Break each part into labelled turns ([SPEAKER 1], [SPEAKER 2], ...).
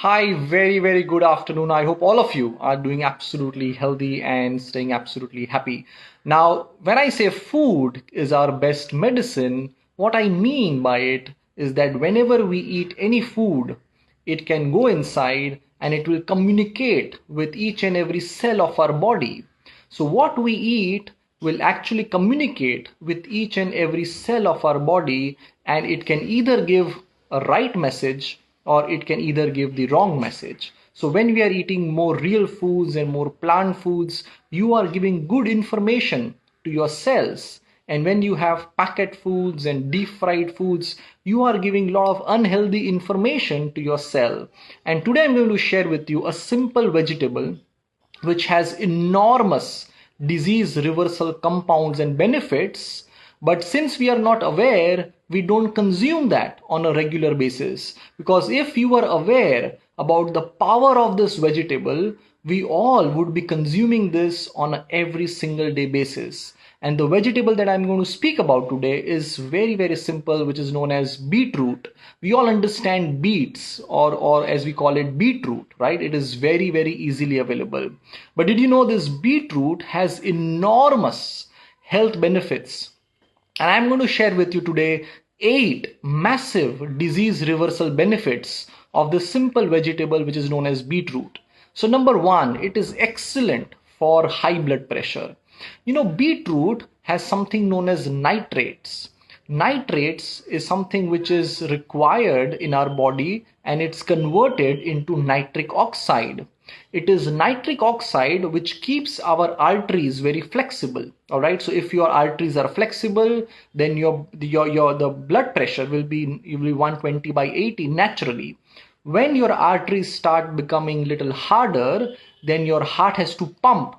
[SPEAKER 1] Hi, very good afternoon. I hope all of you are doing absolutely healthy and staying absolutely happy. Now, when I say food is our best medicine, what I mean by it is that whenever we eat any food, it can go inside and it will communicate with each and every cell of our body. So, what we eat will actually communicate with each and every cell of our body, and it can either give a right message or it can either give the wrong message. So when we are eating more real foods and more plant foods, you are giving good information to your cells. And when you have packet foods and deep fried foods, you are giving a lot of unhealthy information to your cell. And today I'm going to share with you a simple vegetable which has enormous disease reversal compounds and benefits. But since we are not aware, we don't consume that on a regular basis. Because if you were aware about the power of this vegetable, we all would be consuming this on a every single day basis. And the vegetable that I'm going to speak about today is very simple, which is known as beetroot. We all understand beets, or as we call it, beetroot, right? It is very easily available. But did you know this beetroot has enormous health benefits? And I'm going to share with you today 8 massive disease reversal benefits of this simple vegetable which is known as beetroot. So number one, it is excellent for high blood pressure. You know, beetroot has something known as nitrates. Nitrates is something which is required in our body and it's converted into nitric oxide. It is nitric oxide which keeps our arteries very flexible. All right. So if your arteries are flexible, then your the blood pressure will be 120 by 80 naturally. When your arteries start becoming little harder, then your heart has to pump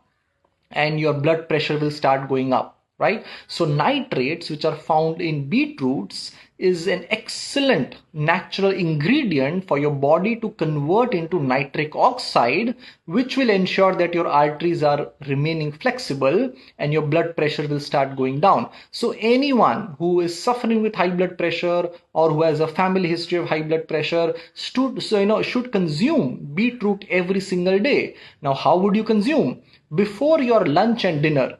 [SPEAKER 1] and your blood pressure will start going up, right? So nitrates, which are found in beetroots, is an excellent natural ingredient for your body to convert into nitric oxide, which will ensure that your arteries are remaining flexible and your blood pressure will start going down. So anyone who is suffering with high blood pressure or who has a family history of high blood pressure should consume beetroot every single day. Now, how would you consume? Before your lunch and dinner,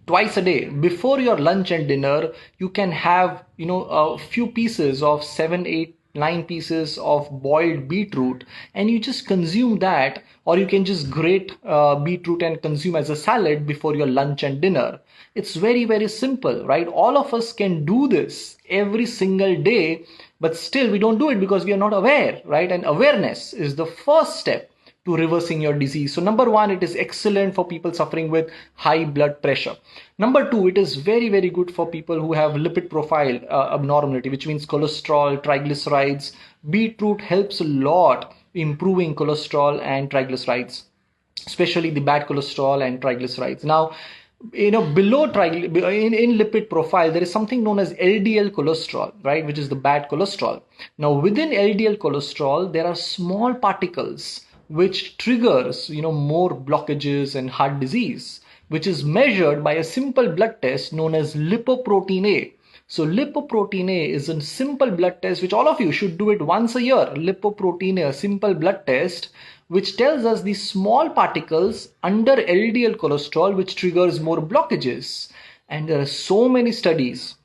[SPEAKER 1] twice a day, before your lunch and dinner, you can have a few pieces of 7 8 9 pieces of boiled beetroot, and you just consume that, or you can just grate beetroot and consume as a salad before your lunch and dinner. It's very simple, right? All of us can do this every single day, but still we don't do it because we are not aware, right? And awareness is the first step to reversing your disease. So number one, it is excellent for people suffering with high blood pressure. Number two, it is very good for people who have lipid profile abnormality, which means cholesterol, triglycerides. Beetroot helps a lot improving cholesterol and triglycerides, especially the bad cholesterol and triglycerides. Now, in lipid profile, there is something known as LDL cholesterol, right, which is the bad cholesterol. Now within LDL cholesterol, there are small particles which triggers more blockages and heart disease, which is measured by a simple blood test known as lipoprotein A. So lipoprotein A is a simple blood test which all of you should do it once a year. Lipoprotein A, a simple blood test which tells us the small particles under LDL cholesterol which triggers more blockages. And there are so many studies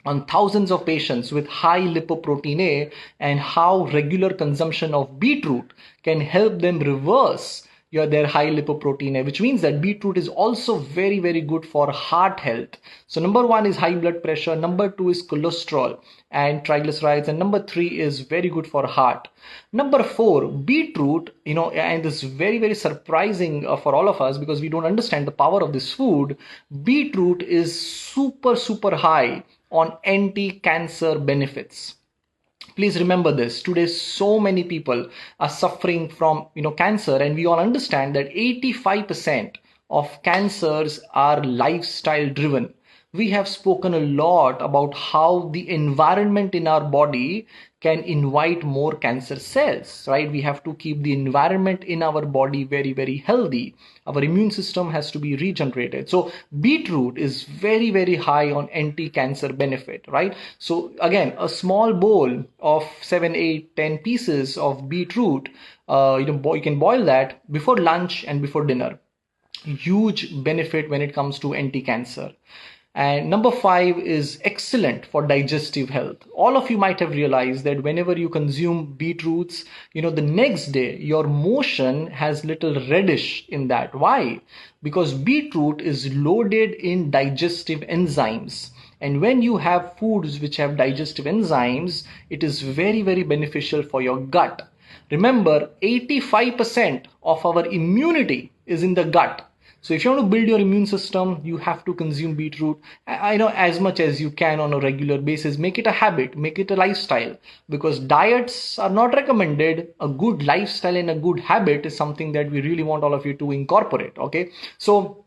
[SPEAKER 1] on thousands of patients with high lipoprotein A and how regular consumption of beetroot can help them reverse their high lipoprotein A, which means that beetroot is also very good for heart health. So number one is high blood pressure, number two is cholesterol and triglycerides, and number three is very good for heart. Number four, beetroot, and this is very surprising for all of us because we don't understand the power of this food. Beetroot is super high on anti-cancer benefits. Please remember this. Today so many people are suffering from cancer, and we all understand that 85% of cancers are lifestyle driven. we have spoken a lot about how the environment in our body can invite more cancer cells, right? We have to keep the environment in our body very, very healthy. Our immune system has to be regenerated. So beetroot is very, very high on anti-cancer benefit, right? So again, a small bowl of 7, 8, 10 pieces of beetroot, you can boil that before lunch and before dinner. Huge benefit when it comes to anti-cancer. And number 5 is excellent for digestive health. All of you might have realized that whenever you consume beetroots, the next day your motion has little reddish in that. Why? Because beetroot is loaded in digestive enzymes. And when you have foods which have digestive enzymes, it is very, very beneficial for your gut. Remember, 85% of our immunity is in the gut. So if you want to build your immune system, you have to consume beetroot. I know, as much as you can on a regular basis. Make it a habit, make it a lifestyle, because diets are not recommended. A good lifestyle and a good habit is something that we really want all of you to incorporate. Okay, so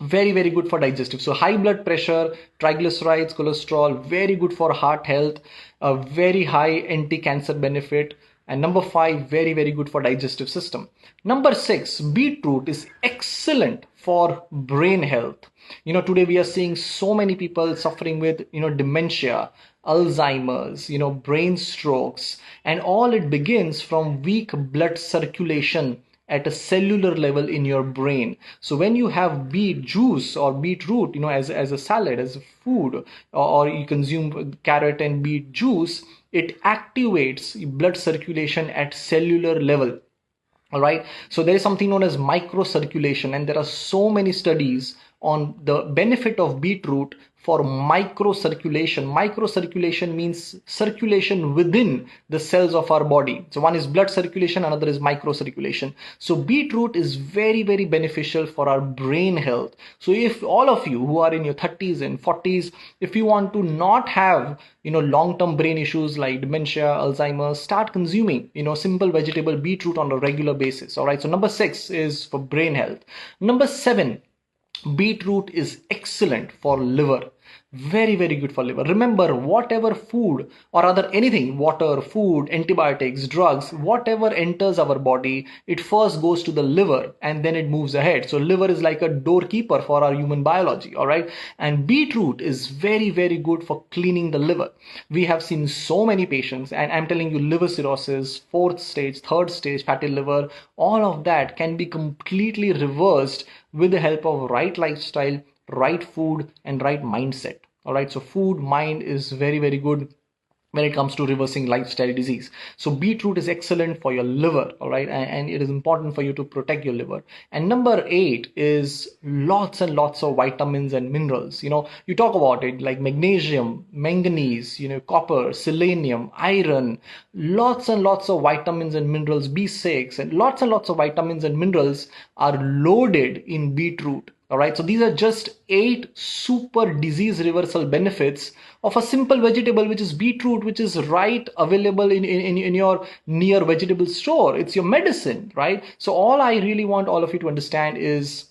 [SPEAKER 1] very, very good for digestive. So high blood pressure, triglycerides, cholesterol, very good for heart health, a very high anti-cancer benefit. And number 5, very, very good for digestive system. Number 6, beetroot is excellent for brain health. Today we are seeing so many people suffering with, dementia, Alzheimer's, brain strokes, and all it begins from weak blood circulation at a cellular level in your brain. So when you have beet juice or beetroot, as a salad, as a food, or you consume carrot and beet juice, it activates blood circulation at cellular level. All right. So there is something known as microcirculation, and there are so many studies on the benefit of beetroot for microcirculation. Microcirculation means circulation within the cells of our body. So one is blood circulation, another is microcirculation. So beetroot is very, very beneficial for our brain health. So if all of you who are in your 30s and 40s, if you want to not have long-term brain issues like dementia, Alzheimer's, start consuming simple vegetable beetroot on a regular basis. All right. So number 6 is for brain health. Number 7, beetroot is excellent for liver. Very, very good for liver. Remember, whatever food or other anything, water, food, antibiotics, drugs, whatever enters our body, it first goes to the liver and then it moves ahead. So liver is like a doorkeeper for our human biology. All right. And beetroot is very, very good for cleaning the liver. We have seen so many patients, and I'm telling you, liver cirrhosis, 4th stage, 3rd stage fatty liver, all of that can be completely reversed with the help of right lifestyle, right food, and right mindset. All right. So food, mind is very, very good when it comes to reversing lifestyle disease. So beetroot is excellent for your liver. All right. And it is important for you to protect your liver. And number 8 is lots and lots of vitamins and minerals. You talk about it like magnesium, manganese, copper, selenium, iron, lots and lots of vitamins and minerals, B6, and lots of vitamins and minerals are loaded in beetroot. All right. So these are just 8 super disease reversal benefits of a simple vegetable, which is beetroot, which is right available in your near vegetable store. It's your medicine, right? So all I really want all of you to understand is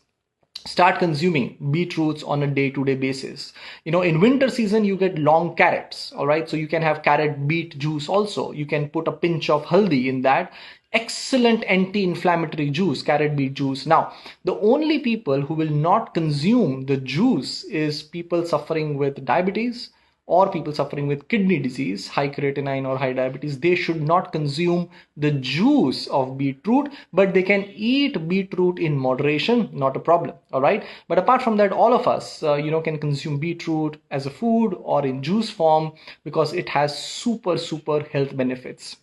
[SPEAKER 1] start consuming beetroots on a day-to-day basis. In winter season, you get long carrots. All right. So you can have carrot beet juice also. You can put a pinch of haldi in that. Excellent anti-inflammatory juice, carrot beet juice. Now, the only people who will not consume the juice is people suffering with diabetes or people suffering with kidney disease, high creatinine or high diabetes. They should not consume the juice of beetroot, but they can eat beetroot in moderation, not a problem. All right. But apart from that, all of us, can consume beetroot as a food or in juice form because it has super, super health benefits.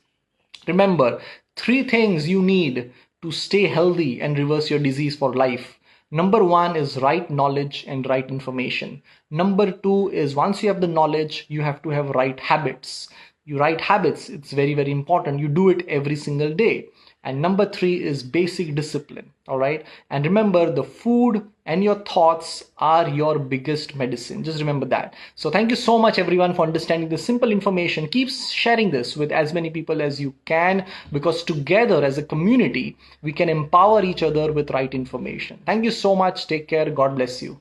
[SPEAKER 1] Remember, 3 things you need to stay healthy and reverse your disease for life. Number 1 is right knowledge and right information. Number 2 is once you have the knowledge, you have to have right habits. Right habits, it's very, very important. You do it every single day. And number 3 is basic discipline. All right. And remember, the food and your thoughts are your biggest medicine. Just remember that. So thank you so much, everyone, for understanding this simple information. Keep sharing this with as many people as you can, because together as a community, we can empower each other with right information. Thank you so much. Take care. God bless you.